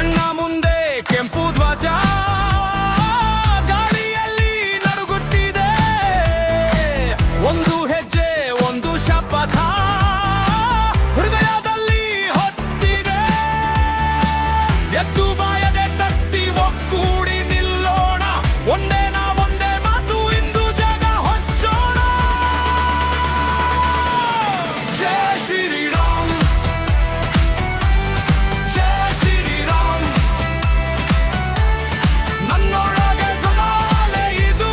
ಕಣ್ಣ ಮುಂದೆ ಕೆಂಪು ಧ್ವಜ ಗಾಳಿಯಲ್ಲಿ ನಡುಗುತ್ತಿದೆ. ಒಂದು ಹೆಜ್ಜೆ ಒಂದು ಶಪಥ ಹೃದಯದಲ್ಲಿ ಹೊತ್ತಿದೆ. ಎದ್ದು ಬಾಯದೆ ತಟ್ಟಿ ಒಕ್ಕೂಡಿ ನಿಲ್ಲೋಣ. ಒಂದೇ ನಾವೊಂದೇ ಮಾತು ಇಂದು ಜಗ ಹೊಚ್ಚೋಣ. ಜೈ ಶ್ರೀರಾಮ್, ಜೈ ಶ್ರೀರಾಮ್. ನನ್ನೊಳಗೆ ಜ್ವಾಲೆ ಇದು.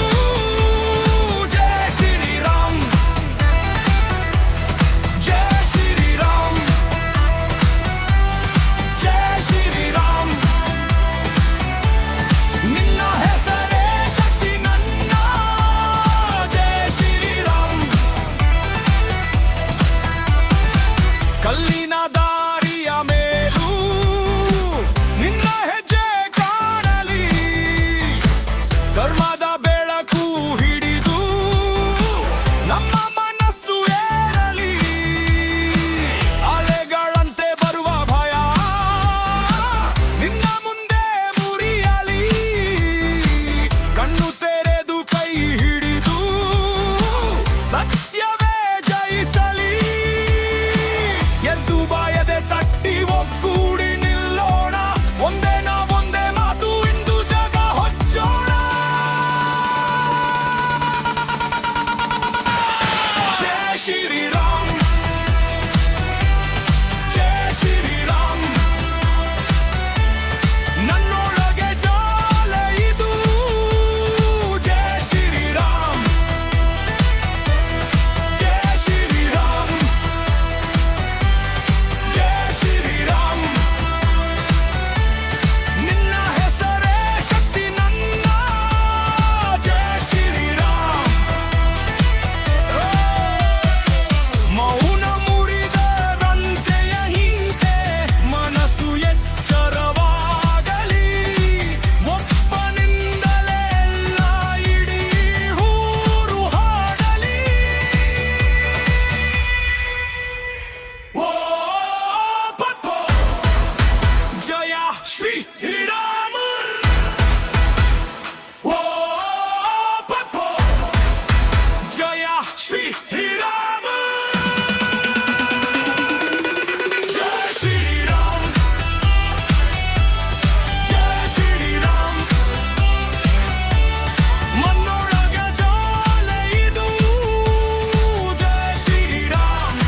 ಜೈ ಶ್ರೀರಾಮ್, ಜೈ ಶ್ರೀರಾಮ್, ಜೈ ಶ್ರೀರಾಮ್. ನಿನ್ನ ಹೆಸರೇ ಶಕ್ತಿ ನನ್ನ. ಜೈ ಶ್ರೀರಾಮ್. ಕಲ್ಲಿನ ದಾರಿಯ ಮೇಲೂ ನಿನ್ನ ಹೆಜ್ಜೆ ಕಾಣಲಿ. ಧರ್ಮದ ಬೆಳಕು ಹಿಡಿದು ನಮ್ಮ ಮನಸ್ಸು ಏರಲಿ. ಅಲೆಗಳಂತೆ ಬರುವ ಭಯ ನಿನ್ನ ಮುಂದೆ ಮುರಿಯಲಿ. ಕಣ್ಣು ತೆರೆದು ಕೈ ಹಿಡಿದು ಸತ್ಯವೇ ಜಯಿಸಲಿ. ಎದ್ದು ಬಾಯದೆ ತಟ್ಟಿ ಒಕ್ಕೂಡಿ ನಿಲ್ಲೋಣ. ಒಂದೇ ನಾವೊಂದೇ ಮಾತು ಇಂದು ಜಗ ಹೊಚ್ಚೋಣ. ಜೈ ಶ್ರೀರಾಮ್, ಜೈ ಶ್ರೀರಾಮ್. ನನ್ನೊಳಗೆ ಜ್ವಾಲೆ ಇದು. ಜೈ ಶ್ರೀರಾಮ್, ಜೈ ಶ್ರೀರಾಮ್, ಜೈ ಶ್ರೀರಾಮ್. ನಿನ್ನ ಹೆಸರೇ ಶಕ್ತಿ ನನ್ನ. ಜೈ ಶ್ರೀರಾಮ್. ಮೌನ ಮುರಿದರಂತೆಯ ಹಿಂದೆ ಮನಸ್ಸು ಎಚ್ಚರವಾಗಲಿ. ಒಬ್ಬನಿಂದಲೇ ಎಲ್ಲ ಇಡೀ ಊರು ಹಾಡಲಿ. ಓ ಪಪ್ಪೋ ಜಯ ಶ್ರೀರಾಮ. ಓ ಪಪ್ಪೋ ಜಯ ಶ್ರೀರಾಮ. ಜೈ ಶ್ರೀರಾಮ್, ಜೈ ಶ್ರೀರಾಮ್. ಮಣ್ಣೊಳಗೆ ಜ್ವಾಲೆ ಇದು. ಜೈ ಶ್ರೀರಾಮ್,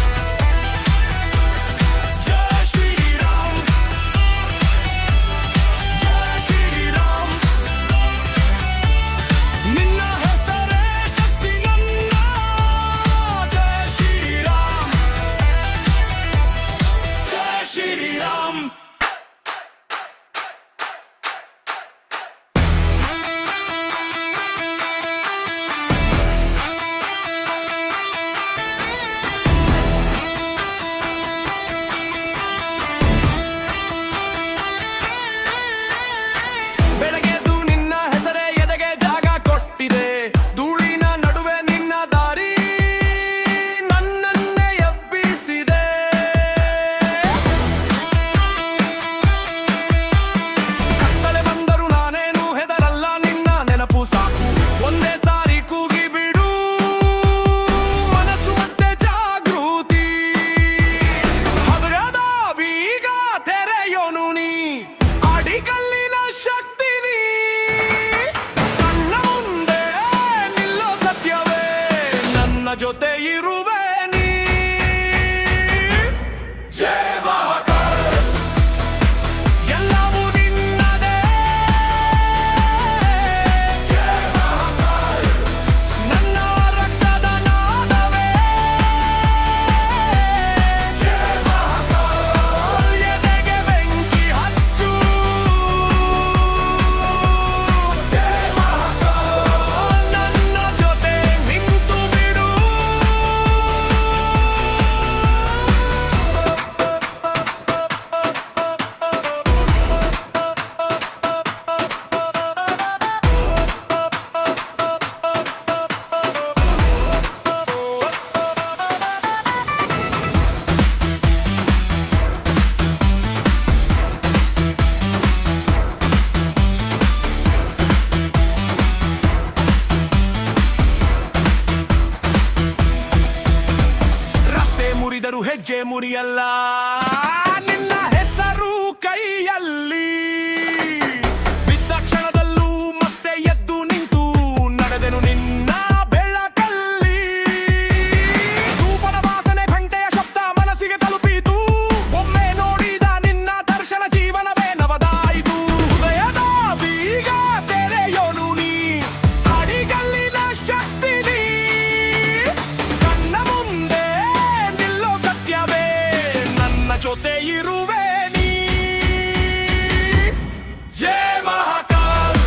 ಜೈ ಶ್ರೀರಾಮ್, ಜೈ ಶ್ರೀರಾಮ್. ನಿನ್ನ ಹೆಸರೇ ಶಕ್ತಿ ನನ್ನ. ಜೈ ಶ್ರೀರಾಮ್, ಜೈ ಶ್ರೀರಾಮ್. ಬೆಳಗ್ಗೆದ್ದು ನಿನ್ನ ಹೆಸರೇ ಎದೆಗೆ ಜಾಗ ಕೊಟ್ಟಿದೆ. ಧೂಳಿನ ನಡುವೆ ನಿನ್ನ ದಾರಿ ನನ್ನನ್ನೇ ಎಬ್ಬಿಸಿದೆ. ಕತ್ತಲೆ ಬಂದರೂ ನಾನೇನು ಹೆದರಲ್ಲ. ನಿನ್ನ ನೆನಪು ಸಾಕು. ಒಂದೇ ಸಾರಿ ಕೂಗಿ ಬಿಡು. ಮನಸ್ಸು ಮತ್ತೆ ಜಾಗೃತಿ. ಹಗುರದ ಬೀಗ ತೆರೆಯೋನು ನೀ. ಅಡಿಗಲ್ಲಿನ ಶಕ್ತಿ ನೀ. ಕಣ್ಣ ಮುಂದೆ ನಿಲ್ಲೋ ಸತ್ಯವೇ ನನ್ನ ಜೊತೆ ಇರುವೆ ನೀ. ಜೈ ಮಹಾಕಾಳ. ಎಲ್ಲವೂ ನಿನ್ನದೇ. ಜೈ ಮಹಾಕಾಳ. ನನ್ನ ರಕ್ತದ ನಾದವೇ. ಜೈ ಮಹಾಕಾಳ. ಎದೆಗೆ ಬೆಂಕಿ ಮುರಿಯಲ್ಲ ನಿನ್ನ ಹೆಸರು ಕೈಯಲ್ಲಿ ಬಿದ್ದ ಕ್ಷಣದಲ್ಲೂ ಮತ್ತೆ ಎದ್ದು ನಿಂತು ನಡೆದೆನು ನಿನ್ನ ಬೆಳಕಲ್ಲಿ ಧೂಪದ ವಾಸನೆ ಗಂಟೆಯ ಶಬ್ದ ಮನಸ್ಸಿಗೆ ತಲುಪಿತು ಒಮ್ಮೆ ನೋಡಿದ ನಿನ್ನ ದರ್ಶನ ಜೀವನವೇ ನವದಾಯಿತು ಹೃದಯದ ಬೀಗ ತೆರೆಯೋನು ನೀ ಅಡಿಗಲ್ಲಿನ ಶಕ್ತಿ ನೀ ಕಣ್ಣ ಮುಂದೆ ನಿಲ್ಲೋ ಸತ್ಯವೇ ನನ್ನ ಜೊತೆ ಇರುವೆ ನೀ ಜಯ ಮಹಾಕಾಲ್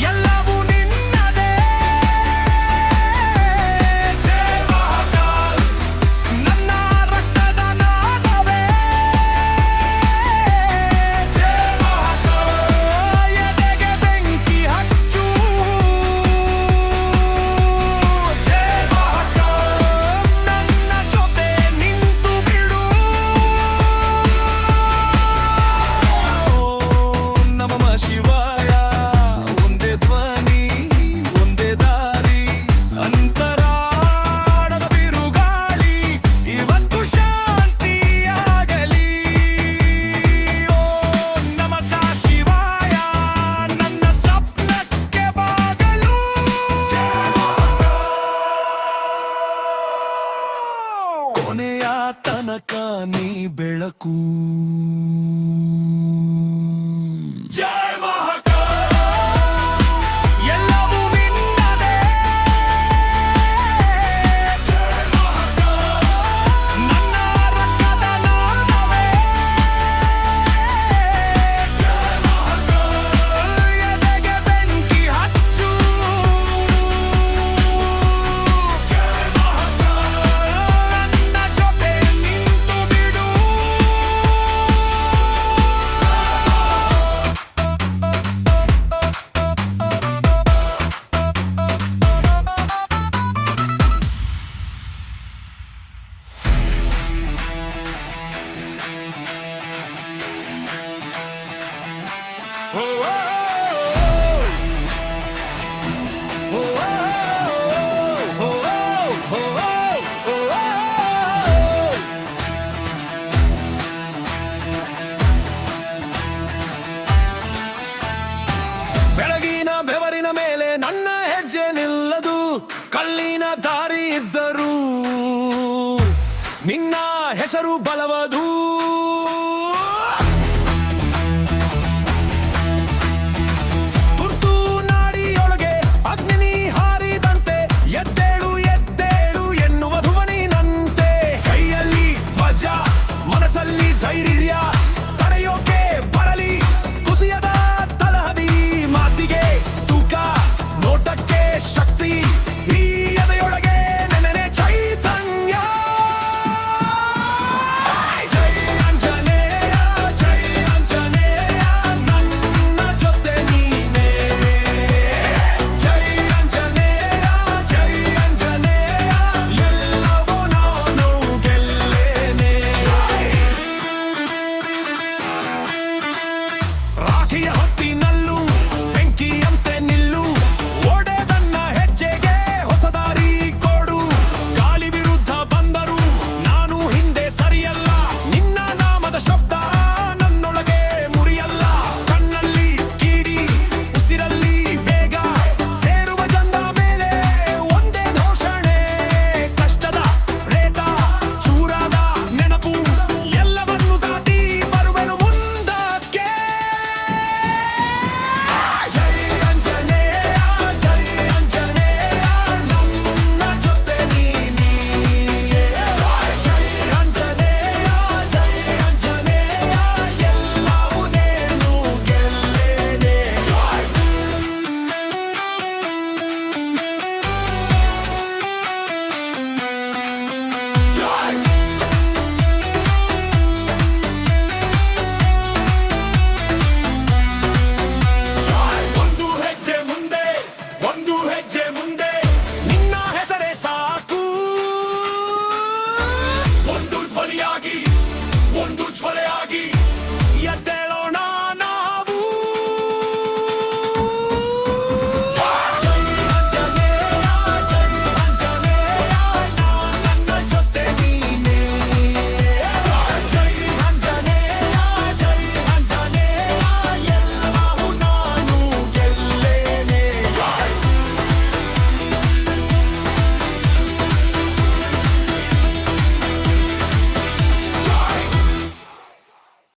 ಎಲ್ಲವೂ ನಿನ್ನದೇ ಜಯ ಮಹಾಕಾಲ್ ನನ್ನ ರಕ್ತದ ನಾದವೇ ಜಯ ಮಹಾಕಾಲ್ ಎದೆಗೆ ಬೆಂಕಿ ಹಚ್ಚು ಜಯ ಮಹಾಕಾಲ್ ನನ್ನ ಜೊತೆ ನಿಂತು ಬಿಡು ನಮಃ ಶಿವಾಯ ಒಂದೇ ಧ್ವನಿ ಒಂದೇ ದಾರಿ ಅಂತರಾಳದ ಬಿರುಗಾಳಿ ಇವತ್ತು ಶಾಂತಿಯಾಗಲಿ ಓಂ ನಮಃ ಶಿವಾಯ ನನ್ನ ಸ್ವಪ್ನಕ್ಕೆ ಬಾಗಲು ಕೊನೆಯ ತನಕ ನೀ ಬೆಳಕು ಜಯ ಮಹಾಕಾಲ್ ಎಲ್ಲವೂ ನಿನ್ನದೇ ಜಯ ಮಹಾಕಾಲ್ ನನ್ನ ರಕ್ತದ ನಾದವೇ ಜಯ ಮಹಾಕಾಲ್ ಎದೆಗೆ ಬೆಂಕಿ ಹಚ್ಚು ಜಯ ಮಹಾಕಾಲ್ ನನ್ನ ಜೊತೆ ನಿಂತು ಬಿಡು Oh, oh, oh, oh, oh, oh, oh, oh, oh. ಬೆಳಗಿನ ಬೆವರಿನ ಮೇಲೆ ನನ್ನ ಹೆಜ್ಜೆ ನಿಲ್ಲದು ಕಲ್ಲಿನ ದಾರಿ ಇದ್ದರೂ ನಿನ್ನ ಹೆಸರು ಬಲವದು